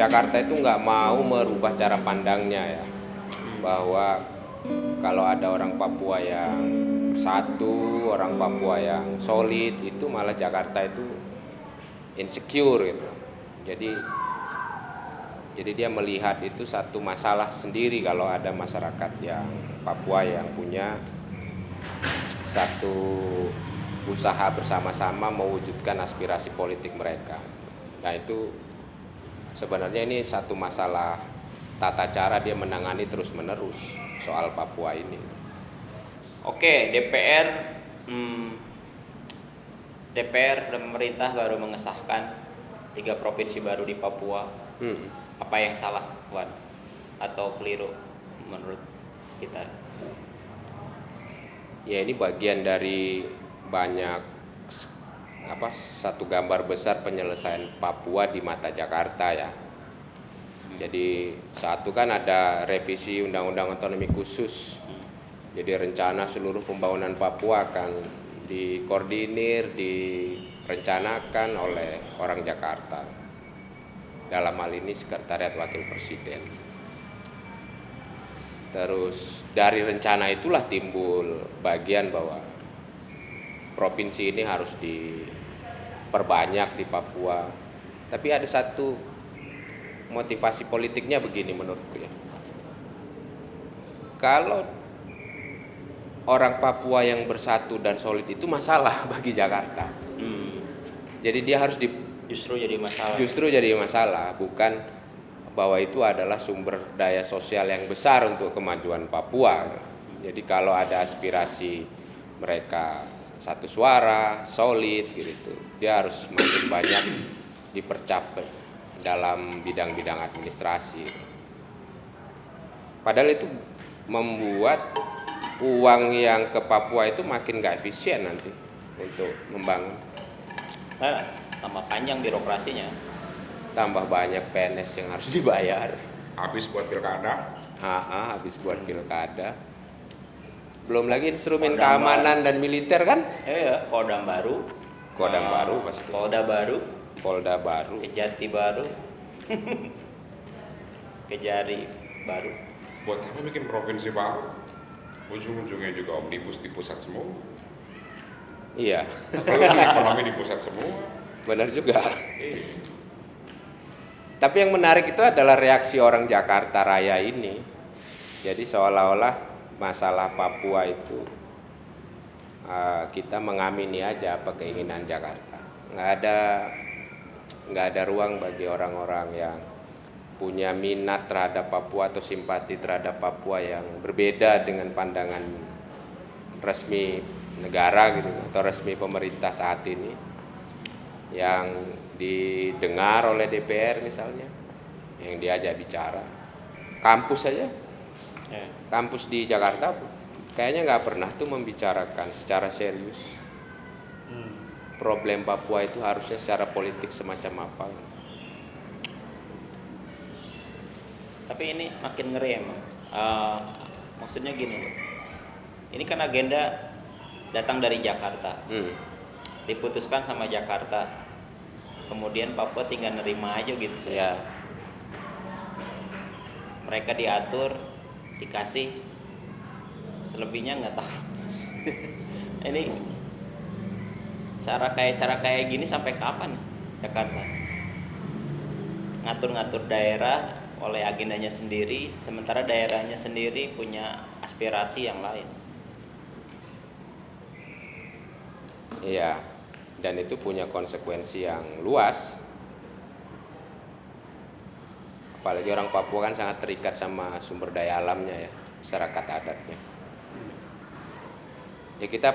Jakarta itu nggak mau merubah cara pandangnya ya, bahwa kalau ada orang Papua yang satu, orang Papua yang solid, itu malah Jakarta itu insecure gitu. Jadi dia melihat itu satu masalah sendiri kalau ada masyarakat yang Papua yang punya satu usaha bersama-sama mewujudkan aspirasi politik mereka. Nah itu sebenarnya ini satu masalah tata cara dia menangani terus-menerus soal Papua ini. Oke, DPR dan pemerintah baru mengesahkan 3 provinsi baru di Papua. Apa yang salah, Wan? Atau keliru menurut kita? Ya ini bagian dari banyak satu gambar besar penyelesaian Papua di mata Jakarta ya. Jadi satu kan ada revisi Undang-Undang Otonomi Khusus. Jadi rencana seluruh pembangunan Papua akan dikoordinir, direncanakan oleh orang Jakarta. Dalam hal ini Sekretariat Wakil Presiden. Terus dari rencana itulah timbul bagian bahwa provinsi ini harus diperbanyak di Papua. Tapi ada satu motivasi politiknya begini menurutku ya. Kalau orang Papua yang bersatu dan solid itu masalah bagi Jakarta. Jadi dia harus Justru jadi masalah. Justru jadi masalah, bukan bahwa itu adalah sumber daya sosial yang besar untuk kemajuan Papua. Jadi kalau ada aspirasi mereka satu suara, solid gitu, dia harus makin banyak dipercapai dalam bidang-bidang administrasi. Padahal itu membuat uang yang ke Papua itu makin gak efisien nanti untuk membangun. Tambah panjang birokrasinya. Tambah banyak PNS yang harus dibayar. Habis buat pilkada. Habis buat pilkada. Belum lagi instrumen keamanan dan militer kan? Iya, Kodam baru. Kodam baru pasti. Polda baru. Kejati baru. Kejari baru. Buat apa bikin provinsi baru? Ujung-ujungnya juga omnibus di pusat semua. Iya. Ekonomi di pusat semua. Benar juga. Tapi yang menarik itu adalah reaksi orang Jakarta Raya ini. Jadi seolah-olah masalah Papua itu kita mengamini aja apa keinginan Jakarta. Nggak ada ruang bagi orang-orang yang punya minat terhadap Papua atau simpati terhadap Papua yang berbeda dengan pandangan resmi negara gitu atau resmi pemerintah saat ini, yang didengar oleh DPR misalnya, yang diajak bicara. Kampus saja, kampus di Jakarta kayaknya nggak pernah tuh membicarakan secara serius problem Papua itu harusnya secara politik semacam apa. Tapi ini makin ngeri emang. Maksudnya gini loh, ini kan agenda datang dari Jakarta, diputuskan sama Jakarta, kemudian Papua tinggal nerima aja gitu sih. Ya. Mereka diatur, dikasih, selebihnya nggak tahu. Ini cara kayak gini sampai kapan Jakarta? Ngatur-ngatur daerah oleh agendanya sendiri, sementara daerahnya sendiri punya aspirasi yang lain. Iya, dan itu punya konsekuensi yang luas. Apalagi orang Papua kan sangat terikat sama sumber daya alamnya ya, masyarakat adatnya. Ya kita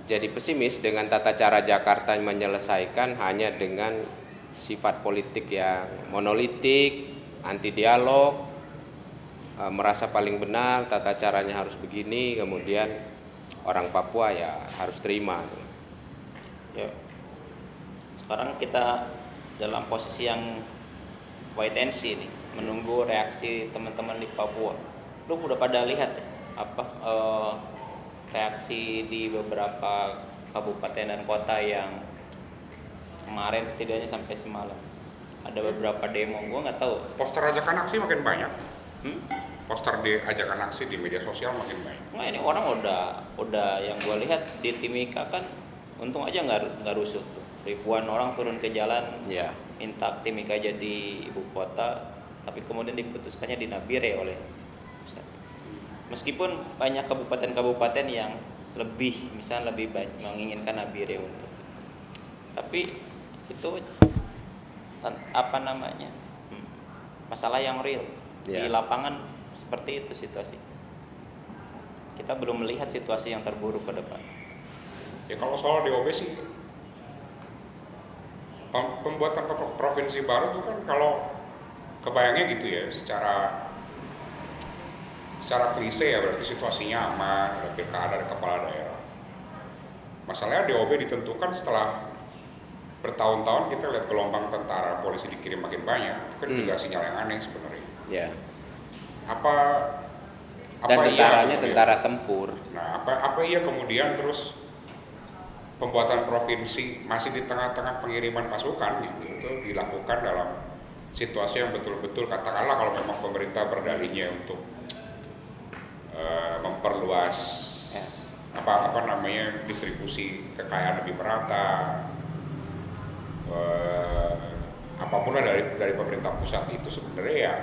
jadi pesimis dengan tata cara Jakarta menyelesaikan hanya dengan sifat politik yang monolitik, anti dialog, merasa paling benar, tata caranya harus begini, kemudian orang Papua ya harus terima. Ya. Sekarang kita dalam posisi yang wait and see nih, menunggu reaksi teman-teman di Papua. Lu udah pada lihat ya, reaksi di beberapa kabupaten dan kota yang kemarin setidaknya sampai semalam? ada beberapa demo, gue nggak tahu. Poster ajakan aksi makin banyak. Hmm? Poster di ajakan aksi di media sosial makin banyak. Nggak, ini orang udah yang gue lihat di Timika kan, untung aja nggak rusuh tuh. Ribuan orang turun ke jalan Ya. minta Timika jadi ibu kota, tapi kemudian diputuskannya di Nabire oleh pusat. Meskipun banyak kabupaten-kabupaten yang lebih banyak menginginkan Nabire untuk, tapi itu apa namanya, masalah yang real di Ya. lapangan seperti itu situasi. Kita belum melihat situasi yang terburuk ke depan. Ya kalau soal DOB sih, pembuatan provinsi baru tuh kan kalau kebayangnya gitu ya, secara klise ya berarti situasinya aman, ada pilkada, ada kepala daerah. Masalahnya DOB ditentukan setelah bertahun-tahun kita lihat gelombang tentara polisi dikirim makin banyak, itu kan juga sinyal yang aneh sebenarnya. Ya. Apa Dan tentaranya kemudian- tentara tempur. Nah, apa iya kemudian terus pembuatan provinsi masih di tengah-tengah pengiriman pasukan gitu, itu dilakukan dalam situasi yang betul-betul katakanlah kalau memang pemerintah berdalihnya untuk memperluas Ya. apa namanya distribusi kekayaan lebih merata, apapun dari pemerintah pusat itu sebenarnya ya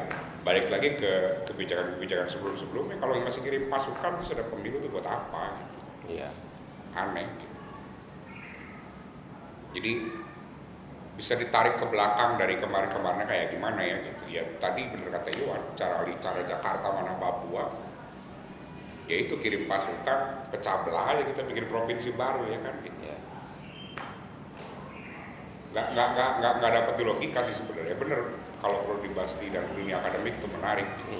balik lagi ke kebijakan sebelum-sebelumnya. Kalau masih kirim pasukan terus ada pemilu itu buat apa gitu. Iya. Aneh gitu. Jadi bisa ditarik ke belakang dari kemarin-kemarinnya kayak gimana ya gitu. Ya tadi bener kata Iwan, cara Jakarta mana Papua, ya itu kirim pasukan, pecah belah aja kita bikin provinsi baru ya kan gitu. Ya. Nggak dapat di logika sih sebenarnya. Bener kalau perlu dibahas di dalam dunia akademik itu menarik gitu.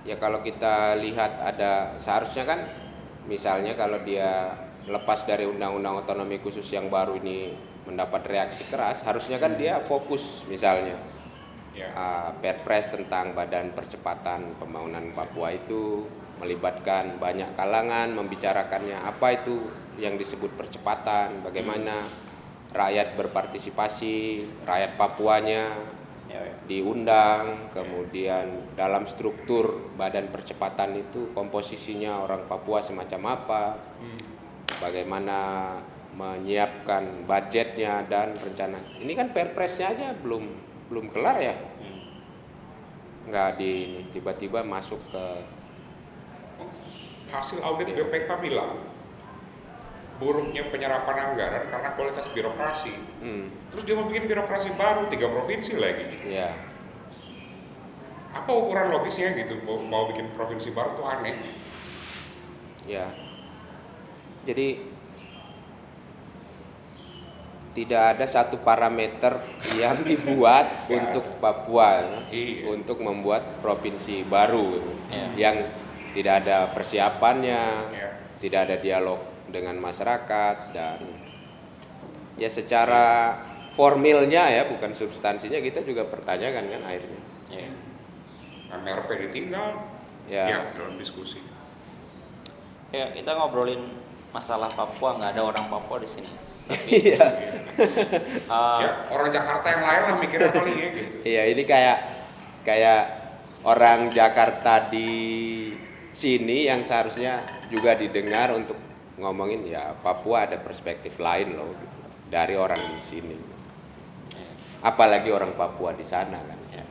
Ya kalau kita lihat ada seharusnya kan, misalnya kalau dia lepas dari undang-undang otonomi khusus yang baru ini mendapat reaksi keras, harusnya kan dia fokus misalnya Ya. Perpres tentang Badan Percepatan Pembangunan Papua itu melibatkan banyak kalangan, membicarakannya apa itu yang disebut percepatan, bagaimana rakyat berpartisipasi, rakyat Papuanya Ya. diundang, kemudian dalam struktur badan percepatan itu komposisinya orang Papua semacam apa, bagaimana menyiapkan budgetnya dan rencana. Ini kan perpresnya aja belum kelar ya, nggak tiba-tiba masuk ke Hasil audit BPK bilang buruknya penyerapan anggaran karena kualitas birokrasi. Terus dia mau bikin birokrasi baru 3 provinsi lagi. ya Apa ukuran logisnya gitu? Mau bikin provinsi baru tuh aneh. ya jadi tidak ada satu parameter yang dibuat Ya. untuk Papua ya, Iya. untuk membuat provinsi baru gitu. Ya. Yang tidak ada persiapannya, Ya. tidak ada dialog dengan masyarakat, dan ya secara formilnya ya bukan substansinya kita juga pertanyakan kan akhirnya. Ya. MRP ditinggal. Ya. Ya, dalam diskusi. Ya, kita ngobrolin masalah Papua, nggak ada orang Papua di sini. Iya. Ya, orang Jakarta yang lain lah mikirnya paling ya gitu. Iya, ini kayak orang Jakarta di sini yang seharusnya juga didengar untuk ngomongin ya Papua ada perspektif lain loh gitu, dari orang di sini. Apalagi orang Papua di sana kan ya.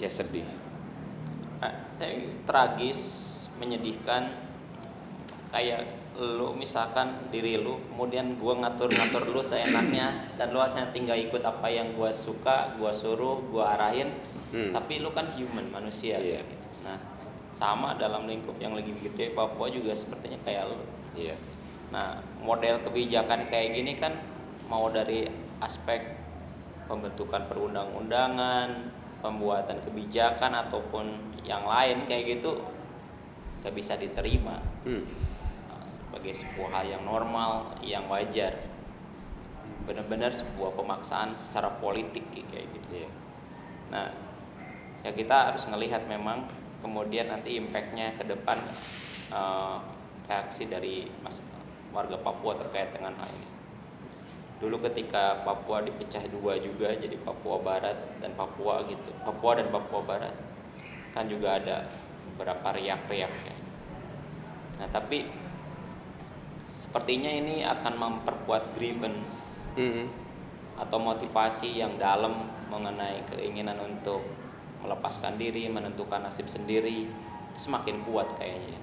Ya sedih. Tragis, menyedihkan, kayak lu misalkan diri lu, kemudian gua ngatur lu seenaknya, dan lu hanya tinggal ikut apa yang gua suka, gua suruh, gua arahin. Tapi lu kan human, manusia. Iya. Gitu. Nah, sama dalam lingkup yang lagi gede, Papua juga sepertinya kayak lu. Iya. Nah, model kebijakan kayak gini kan mau dari aspek pembentukan perundang-undangan, pembuatan kebijakan ataupun yang lain kayak gitu gak bisa diterima sebagai sebuah hal yang normal, yang wajar. Benar-benar sebuah pemaksaan secara politik kayak gitu. Iya. Nah, ya kita harus ngelihat memang kemudian nanti impactnya ke depan, reaksi dari warga Papua terkait dengan hal ini. dulu ketika Papua dipecah dua juga jadi Papua Barat dan Papua gitu, Papua dan Papua Barat kan juga ada beberapa riak-riaknya. Nah tapi sepertinya ini akan memperkuat grievance atau motivasi yang dalam mengenai keinginan untuk melepaskan diri, menentukan nasib sendiri, itu semakin kuat kayaknya.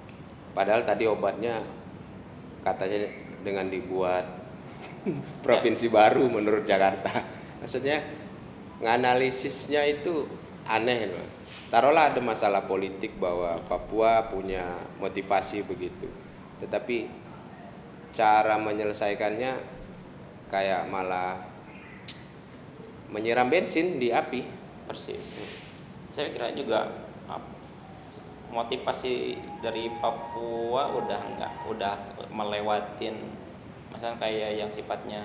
Padahal tadi obatnya katanya dengan dibuat provinsi baru menurut Jakarta. Maksudnya nganalisisnya itu aneh loh. Taruhlah ada masalah politik bahwa Papua punya motivasi begitu, tetapi cara menyelesaikannya kayak malah menyiram bensin di api. Persis. Saya kira juga motivasi dari Papua udah melewatin misalnya kayak yang sifatnya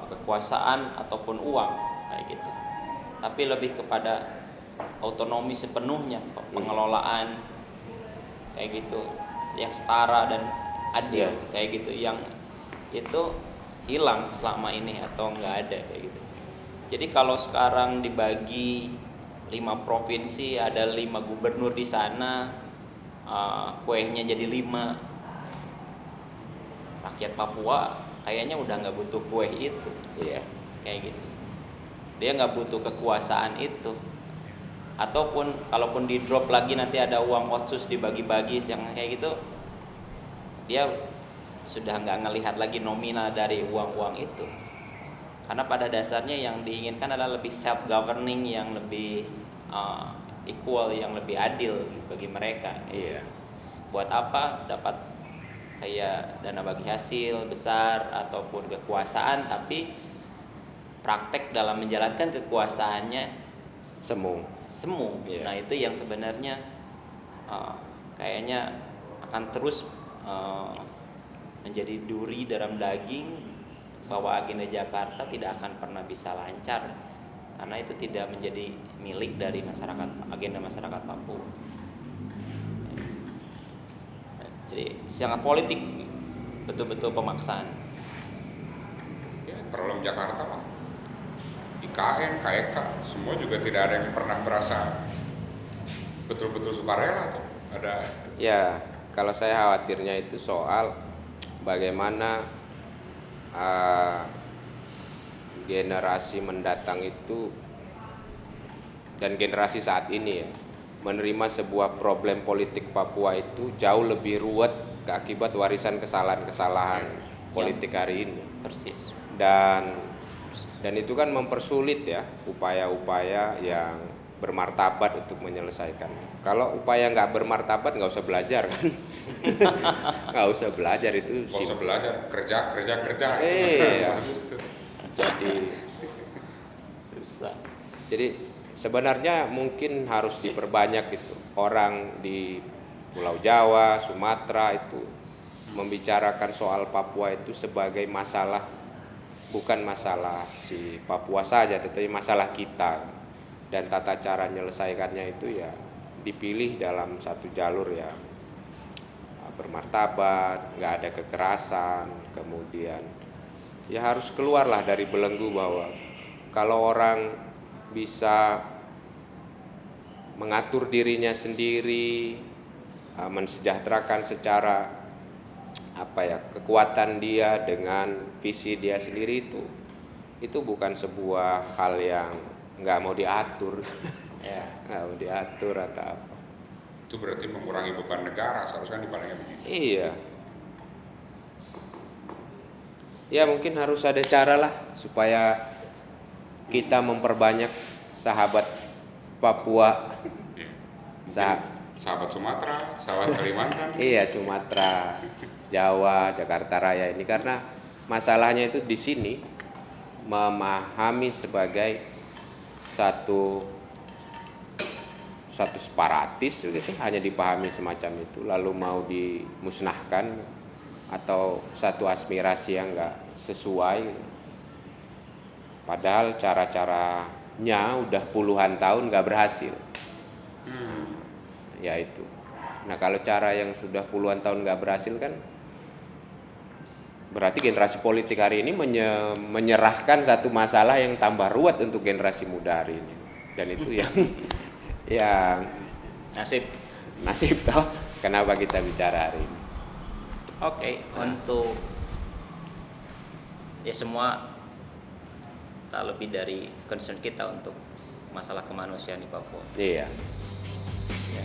kekuasaan ataupun uang kayak gitu, tapi lebih kepada autonomi sepenuhnya, pengelolaan kayak gitu yang setara dan adil kayak gitu, yang itu hilang selama ini atau nggak ada kayak gitu. Jadi kalau sekarang dibagi 5 provinsi, ada 5 gubernur di sana, kuehnya jadi 5. Rakyat Papua kayaknya udah nggak butuh kue itu, kayak gitu. Dia nggak butuh kekuasaan itu. Ataupun kalaupun di drop lagi nanti ada uang otsus dibagi-bagi yang kayak gitu, dia sudah nggak ngelihat lagi nominal dari uang-uang itu. Karena pada dasarnya yang diinginkan adalah lebih self-governing, yang lebih equal, yang lebih adil bagi mereka. Buat apa dapat kayak dana bagi hasil besar ataupun kekuasaan, tapi praktek dalam menjalankan kekuasaannya semu. Nah itu yang sebenarnya kayaknya akan terus menjadi duri dalam daging, bahwa agenda Jakarta tidak akan pernah bisa lancar karena itu tidak menjadi milik dari masyarakat, agenda masyarakat Papua. Jadi sangat politik, betul-betul pemaksaan. Ya, problem Jakarta mah IKN, KEK, semua juga tidak ada yang pernah merasa betul-betul sukarela tuh. Ada. Ya, kalau saya khawatirnya itu soal bagaimana generasi mendatang itu dan generasi saat ini ya, menerima sebuah problem politik Papua itu jauh lebih ruwet akibat warisan kesalahan-kesalahan politik hari ini. Persis. Dan itu kan mempersulit ya upaya-upaya yang bermartabat untuk menyelesaikan. Kalau upaya nggak bermartabat nggak usah belajar kan. Nggak usah belajar itu. Nggak usah belajar, kerja. Iya. Jadi susah. Jadi sebenarnya mungkin harus diperbanyak gitu. Orang di Pulau Jawa, Sumatera itu membicarakan soal Papua itu sebagai masalah, bukan masalah si Papua saja, tetapi masalah kita. Dan tata cara menyelesaikannya itu ya dipilih dalam satu jalur yang bermartabat, nggak ada kekerasan, kemudian ya harus keluarlah dari belenggu bahwa kalau orang bisa mengatur dirinya sendiri, mensejahterakan secara kekuatan dia dengan visi dia sendiri, itu bukan sebuah hal yang nggak mau diatur. Nggak mau diatur atau apa. Itu berarti mengurangi beban negara, seharusnya dipandangnya begitu. Iya. Ya mungkin harus ada cara lah supaya kita memperbanyak sahabat Papua. Sahabat Sumatera, sahabat Kalimantan. Iya, Sumatera, Jawa, Jakarta Raya ini, karena masalahnya itu di sini memahami sebagai satu separatis gitu, hanya dipahami semacam itu lalu mau dimusnahkan, atau satu aspirasi yang enggak sesuai gitu. Padahal cara-caranya udah puluhan tahun enggak berhasil. Ya itu. Nah, kalau cara yang sudah puluhan tahun enggak berhasil kan berarti generasi politik hari ini menyerahkan satu masalah yang tambah ruwet untuk generasi muda hari ini, dan itu yang yang nasib toh kenapa kita bicara hari ini. Oke, untuk ya semua tak lebih dari concern kita untuk masalah kemanusiaan di Papua. Iya. Ya.